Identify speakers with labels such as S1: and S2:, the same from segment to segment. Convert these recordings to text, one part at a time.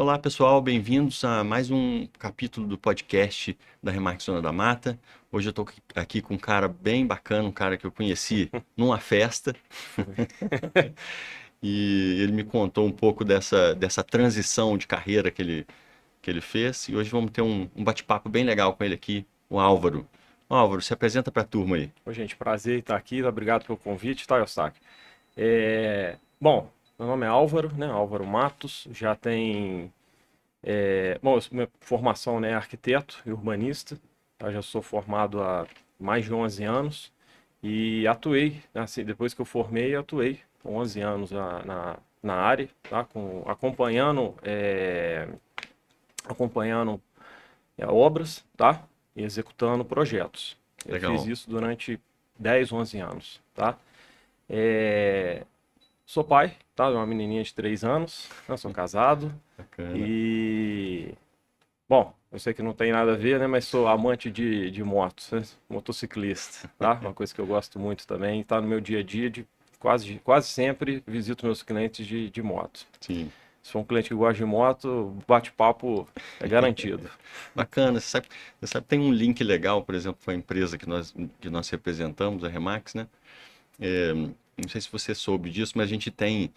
S1: Olá, pessoal, bem-vindos a mais um capítulo do podcast da Remax Zona da Mata. Hoje eu estou aqui com um cara bem bacana, um cara que eu conheci numa festa, e ele me contou um pouco dessa transição de carreira que ele fez. E hoje vamos ter um bate-papo bem legal com ele aqui, o Álvaro. Álvaro, se apresenta para a turma aí.
S2: Oi, gente, prazer em estar aqui. Obrigado pelo convite, tá, Eustáquio? Bom, meu nome é Álvaro, né? Álvaro Matos. Já tem. Minha formação, né, é arquiteto e urbanista. Tá? Já sou formado há mais de 11 anos e atuei, assim, depois que eu formei, atuei 11 anos na área, tá? Acompanhando obras, tá? E executando projetos. Eu fiz
S1: Legal,
S2: isso durante 10, 11 anos, tá? É, Sou pai, tá? De uma menininha de 3 anos, né? Sou casado
S1: bacana.
S2: e... Bom, eu sei que não tem nada a ver, né? Mas sou amante de motos, né? Motociclista, tá? Uma coisa que eu gosto muito também, tá no meu dia a dia, quase sempre visito meus clientes de moto.
S1: Sim,
S2: Se for um cliente que gosta de moto, bate-papo é garantido.
S1: bacana. Você sabe que tem um link legal, por exemplo, com a empresa que nós representamos, a Remax, né? Não sei se você soube disso, mas a gente tem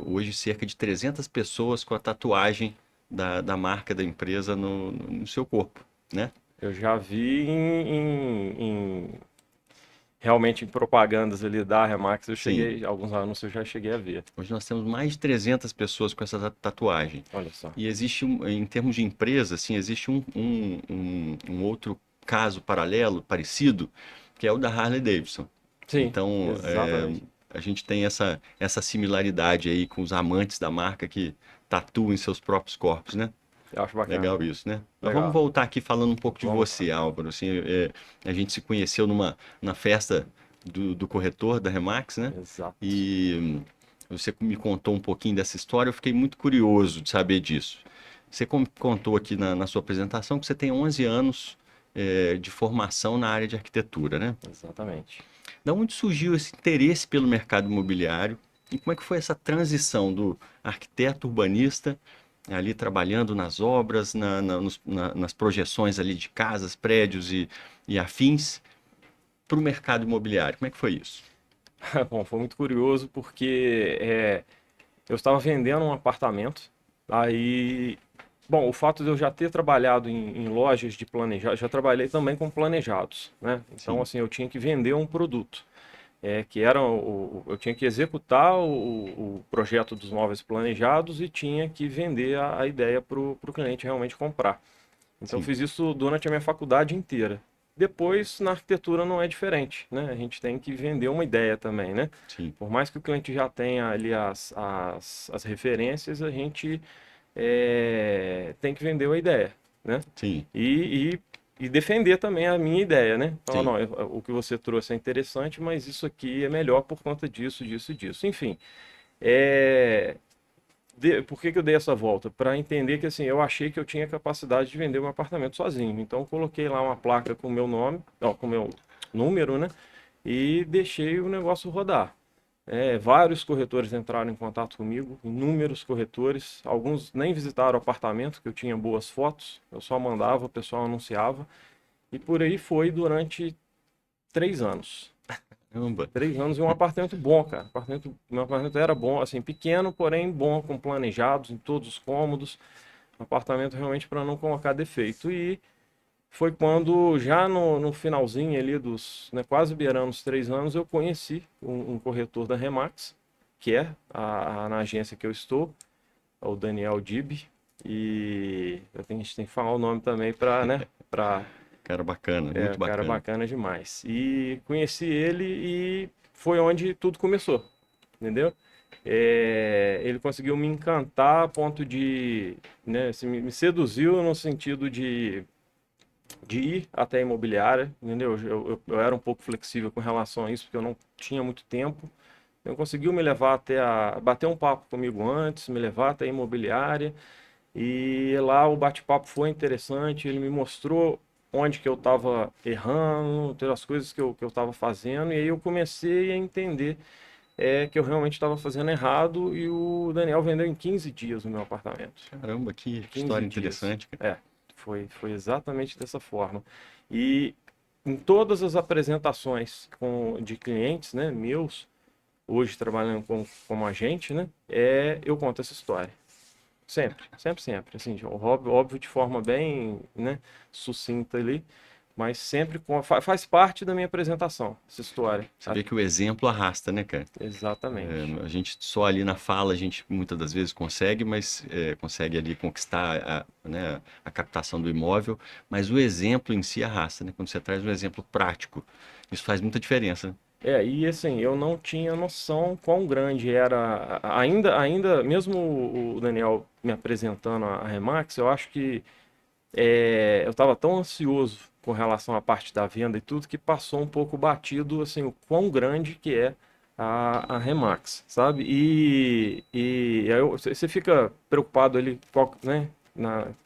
S1: hoje cerca de 300 pessoas com a tatuagem da marca da empresa no seu corpo, né?
S2: Eu já vi realmente em propagandas ali da Remax,
S1: Sim,
S2: alguns anúncios eu já cheguei a ver.
S1: hoje nós temos mais de 300 pessoas com essa tatuagem.
S2: Olha só.
S1: E existe, em termos de empresa, assim, existe um outro caso paralelo, parecido, que é o da Harley Davidson.
S2: Sim,
S1: Então,
S2: exatamente.
S1: a gente tem essa similaridade aí com os amantes da marca que tatuam em seus próprios corpos, né?
S2: Eu acho bacana.
S1: Legal isso, né? Mas vamos
S2: Legal.
S1: voltar aqui falando um pouco de
S2: Vamos lá.
S1: você, Álvaro. Assim, a gente se conheceu na festa do corretor da Remax, né?
S2: Exato.
S1: E você me contou um pouquinho dessa história, eu fiquei muito curioso de saber disso. Você contou aqui na sua apresentação que você tem 11 anos, de formação na área de arquitetura, né?
S2: Exatamente.
S1: Da onde surgiu esse interesse pelo mercado imobiliário e como é que foi essa transição do arquiteto urbanista ali trabalhando nas obras, nas projeções ali de casas, prédios e afins para o mercado imobiliário? Como é que foi isso?
S2: Bom, foi muito curioso porque eu estava vendendo um apartamento. Aí, bom, o fato de eu já ter trabalhado em lojas de planejados, já trabalhei também com planejados, né? Então,
S1: Sim,
S2: assim, eu tinha que vender um produto. Que era eu tinha que executar o projeto dos móveis planejados e tinha que vender a ideia para o cliente realmente comprar. Então eu
S1: sim,
S2: fiz isso durante a minha faculdade inteira. Depois, na arquitetura não é diferente, né? A gente tem que vender uma ideia também, né?
S1: sim,
S2: Por mais que o cliente já tenha ali as referências, a gente tem que vender a ideia, né?
S1: sim,
S2: E, e defender também a minha ideia, né? Falar,
S1: sim,
S2: não, o que você trouxe é interessante, mas isso aqui é melhor por conta disso, disso e disso. Enfim, é, por que que eu dei essa volta? Para entender que assim, eu achei que eu tinha capacidade de vender um apartamento sozinho. Então eu coloquei lá uma placa com o meu nome, ó, com o meu número, né? E deixei o negócio rodar. Vários corretores entraram em contato comigo, inúmeros corretores, alguns nem visitaram o apartamento, que eu tinha boas fotos, eu só mandava, o pessoal anunciava, e por aí foi durante 3 anos.
S1: caramba,
S2: 3 anos e um apartamento bom, cara. Meu apartamento era bom, assim, pequeno, porém bom, com planejados em todos os cômodos. Um apartamento realmente para não colocar defeito. E foi quando, já no finalzinho ali dos, né, quase beirando os 3 anos, eu conheci um corretor da Remax, que é na agência que eu estou, é o Daniel Dib. E a gente tem que falar o nome também para, né, para
S1: cara bacana, muito
S2: cara
S1: bacana.
S2: bacana demais. E conheci ele e foi onde tudo começou, entendeu? Ele conseguiu me encantar a ponto de, né, assim, me seduziu no sentido de ir até a imobiliária, entendeu? Eu era um pouco flexível com relação a isso, porque eu não tinha muito tempo. Então conseguiu me levar bater um papo comigo antes, me levar até a imobiliária. E lá o bate-papo foi interessante, ele me mostrou onde que eu estava errando, as coisas que eu estava fazendo, e aí eu comecei a entender que eu realmente estava fazendo errado e o Daniel vendeu em 15 dias o meu apartamento.
S1: Caramba, que
S2: 15
S1: história
S2: dias.
S1: interessante, cara.
S2: Foi exatamente dessa forma. E em todas as apresentações de clientes, né, meus, hoje trabalhando como agente, né, eu conto essa história. Sempre, sempre, sempre. Assim, óbvio, óbvio de forma bem, né, sucinta ali, mas sempre faz parte da minha apresentação, essa história.
S1: Você vê que o exemplo arrasta, né, cara?
S2: Exatamente.
S1: A gente só ali na fala, a gente muitas das vezes consegue, mas consegue ali conquistar né, a captação do imóvel, mas o exemplo em si arrasta, né? Quando você traz um exemplo prático, isso faz muita diferença, né?
S2: E assim, eu não tinha noção quão grande era, ainda, mesmo o Daniel me apresentando a Remax, eu acho que eu estava tão ansioso com relação à parte da venda e tudo, que passou um pouco batido, assim, o quão grande que é a Remax, sabe? E aí você fica preocupado ali, né,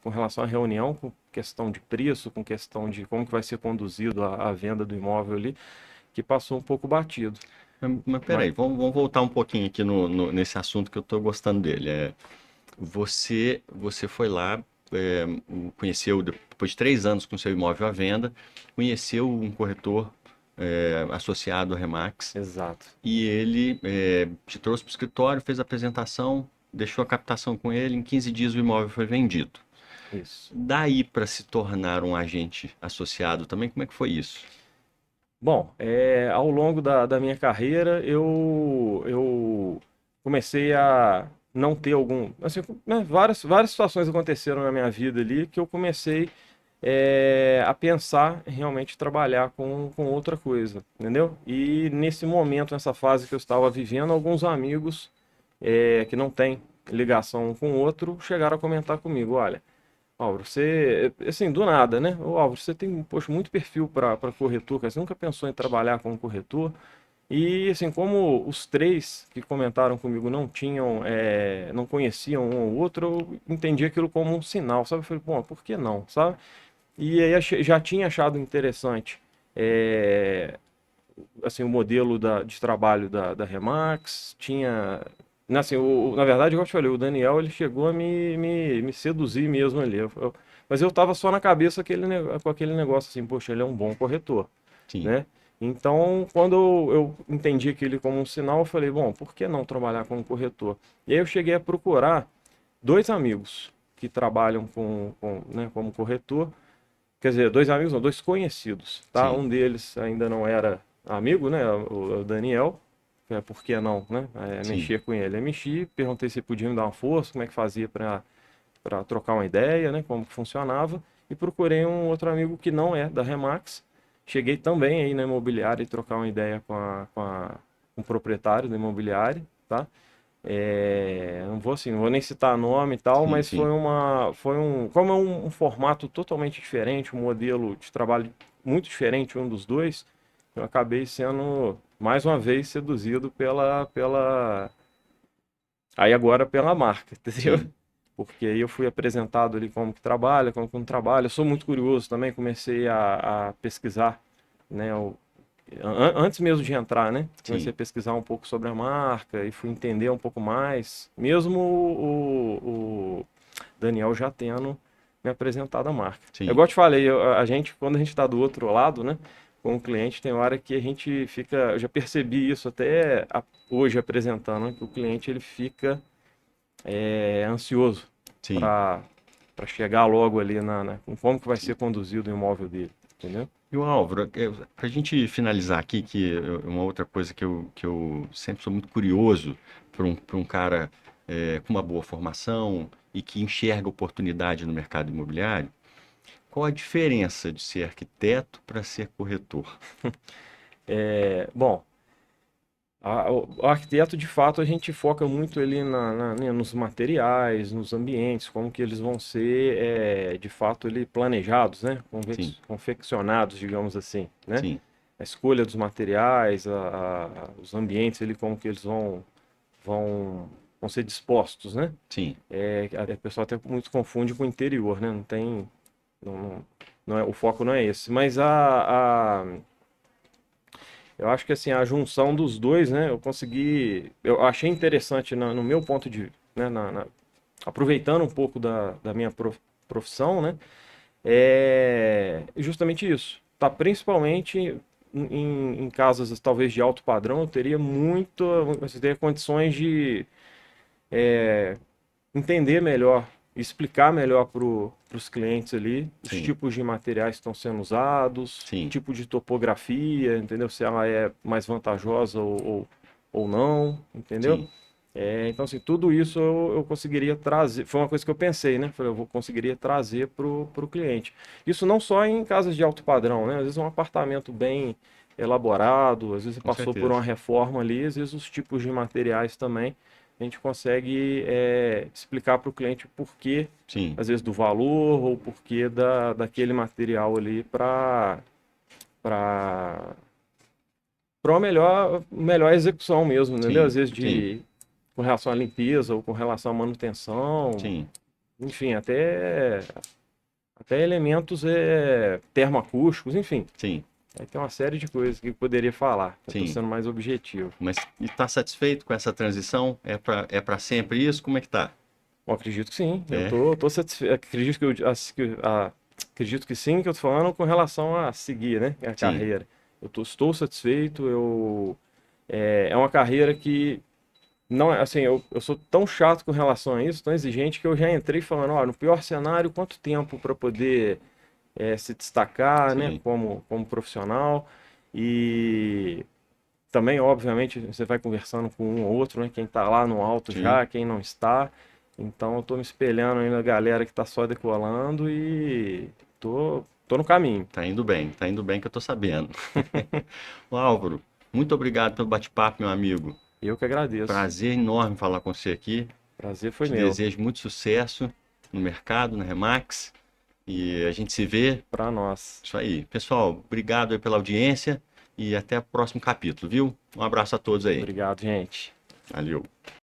S2: com relação à reunião, com questão de preço, com questão de como que vai ser conduzido a venda do imóvel ali, que passou um pouco batido.
S1: Mas
S2: Mas,
S1: peraí, vamos voltar um pouquinho aqui nesse assunto que eu estou gostando dele. Você foi lá, conheceu, depois de 3 anos com seu imóvel à venda, conheceu um corretor associado à Remax.
S2: exato,
S1: E ele te trouxe para o escritório, fez a apresentação, deixou a captação com ele, em 15 dias o imóvel foi vendido.
S2: isso.
S1: Daí para se tornar um agente associado também, como é que foi isso?
S2: Bom, ao longo da minha carreira, eu comecei a não ter assim, né, várias situações aconteceram na minha vida ali que eu comecei a pensar em realmente trabalhar com outra coisa, entendeu? E nesse momento, nessa fase que eu estava vivendo, alguns amigos que não têm ligação um com o outro chegaram a comentar comigo, olha, Álvaro, você, assim, do nada, né? Ô, Álvaro, você tem, poxa, muito perfil para corretor, cara. Você nunca pensou em trabalhar como corretor? E, assim, como os três que comentaram comigo não tinham, não conheciam um ou outro, eu entendi aquilo como um sinal, sabe? Eu falei, bom, por que não, sabe? E aí já tinha achado interessante, é, assim, o modelo de trabalho da Remax, tinha... Assim, na verdade, igual eu te falei, o Daniel ele chegou a me seduzir mesmo ali. Mas eu tava só na cabeça com aquele negócio assim, poxa, ele é um bom corretor,
S1: Sim,
S2: né? Então, quando eu entendi aquele como um sinal, eu falei, bom, por que não trabalhar como corretor? E aí eu cheguei a procurar dois amigos que trabalham né, como corretor. Quer dizer, dois amigos, não, dois conhecidos, tá?
S1: sim,
S2: Um deles ainda não era amigo, né? O Daniel, por que não, né?
S1: sim,
S2: Mexer com ele. Eu mexi, perguntei se podia me dar uma força, como é que fazia para trocar uma ideia, né? Como que funcionava. E procurei um outro amigo que não é da Remax. Cheguei também aí na imobiliária e trocar uma ideia com o proprietário da imobiliária, tá? Não vou assim, não vou nem citar nome e tal,
S1: sim,
S2: mas
S1: sim.
S2: como é um formato totalmente diferente, um modelo de trabalho muito diferente um dos dois, eu acabei sendo mais uma vez seduzido aí agora pela marca, entendeu?
S1: Sim.
S2: Porque aí eu fui apresentado ali como que trabalha, como que não trabalha. Eu sou muito curioso também, comecei a pesquisar, né, antes mesmo de entrar, né? Comecei
S1: Sim,
S2: a pesquisar um pouco sobre a marca e fui entender um pouco mais, mesmo o Daniel já tendo me apresentado a marca. É
S1: sim.
S2: igual eu te falei, a gente, quando a gente está do outro lado, né? Com o cliente, tem hora que a gente fica. Eu já percebi isso até hoje apresentando, né, que o cliente ele fica ansioso
S1: Sim.
S2: para chegar logo ali com como que vai ser conduzido o imóvel dele, entendeu?
S1: E o Álvaro, para a gente finalizar aqui, uma outra coisa que eu sempre sou muito curioso para um cara com uma boa formação e que enxerga oportunidade no mercado imobiliário, qual a diferença de ser arquiteto para ser corretor?
S2: Bom, o arquiteto, de fato, a gente foca muito ali né, nos materiais, nos ambientes, como que eles vão ser, de fato, ali planejados, né?
S1: Sim,
S2: Confeccionados, digamos assim, né?
S1: sim,
S2: A escolha dos materiais, os ambientes ali, como que eles vão, vão ser dispostos, né?
S1: sim,
S2: A pessoa até muito confunde com o interior, né? Não tem, não, não é, o foco não é esse. Mas Eu acho que assim, a junção dos dois, né? Eu achei interessante no meu ponto de, né, aproveitando um pouco da minha profissão, né? É justamente isso. Tá principalmente em casas talvez de alto padrão, eu teria muito, você teria condições de entender melhor, explicar melhor para os clientes ali os
S1: Sim,
S2: tipos de materiais que estão sendo usados,
S1: sim,
S2: tipo de topografia, entendeu? Se ela é mais vantajosa ou não, entendeu?
S1: sim,
S2: Então, assim, tudo isso eu conseguiria trazer. Foi uma coisa que eu pensei, né? Falei, conseguiria trazer para o cliente. Isso não só em casas de alto padrão, né? Às vezes um apartamento bem elaborado, às vezes você
S1: com
S2: passou por uma
S1: certeza.
S2: reforma ali, às vezes os tipos de materiais também a gente consegue explicar para o cliente o porquê,
S1: Sim,
S2: às vezes, do valor ou porquê daquele material ali para uma melhor execução mesmo, entendeu? Às
S1: sim,
S2: vezes
S1: sim,
S2: com relação à limpeza ou com relação à manutenção,
S1: sim,
S2: enfim, até elementos termoacústicos, enfim.
S1: sim,
S2: Aí tem uma série de coisas que eu poderia falar. Eu estou
S1: sim.
S2: sendo mais objetivo.
S1: Mas está satisfeito com essa transição? É para sempre isso? Como é que tá?
S2: Eu acredito que sim. Eu
S1: É?
S2: tô satisfeito. Acredito acredito que sim, que eu tô falando com relação a seguir, né? A
S1: Sim,
S2: carreira. Estou satisfeito. É uma carreira que não é assim, eu sou tão chato com relação a isso, tão exigente, que eu já entrei falando, ó, no pior cenário, quanto tempo para poder se destacar, né,
S1: sim,
S2: como profissional. E também, obviamente, você vai conversando com um ou outro, né, quem está lá no alto
S1: sim.
S2: já, quem não está. Então, eu estou me espelhando aí na galera que está só decolando e tô no caminho.
S1: Tá indo bem que eu tô sabendo. Ô, Álvaro, muito obrigado pelo bate-papo, meu amigo.
S2: Eu que agradeço.
S1: Prazer enorme falar com você aqui.
S2: Prazer foi
S1: Te
S2: meu.
S1: desejo muito sucesso no mercado, na Remax. E a gente se vê.
S2: Para nós.
S1: Isso aí. Pessoal, obrigado aí pela audiência e até o próximo capítulo, viu? Um abraço a todos aí.
S2: Obrigado, gente.
S1: Valeu.